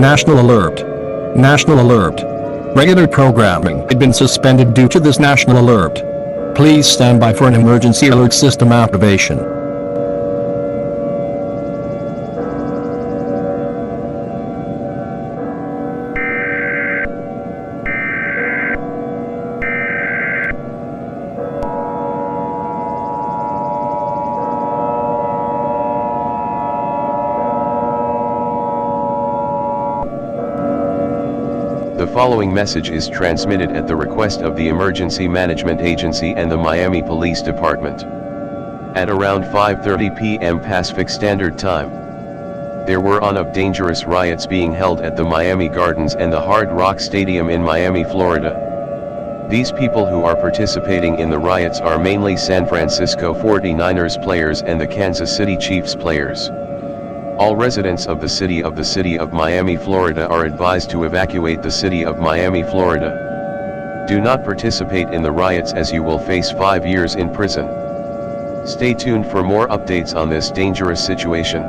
National alert. National alert. Regular programming had been suspended due to this national alert. Please stand by for an emergency alert system activation. The following message is transmitted at the request of the Emergency Management Agency and the Miami Police Department. At around 5:30 p.m. Pacific Standard Time, there were dangerous riots being held at the Miami Gardens and the Hard Rock Stadium in Miami, Florida. These people who are participating in the riots are mainly San Francisco 49ers players and the Kansas City Chiefs players. All residents of the city of Miami, Florida are advised to evacuate the city of Miami, Florida. Do not participate in the riots as you will face 5 years in prison. Stay tuned for more updates on this dangerous situation.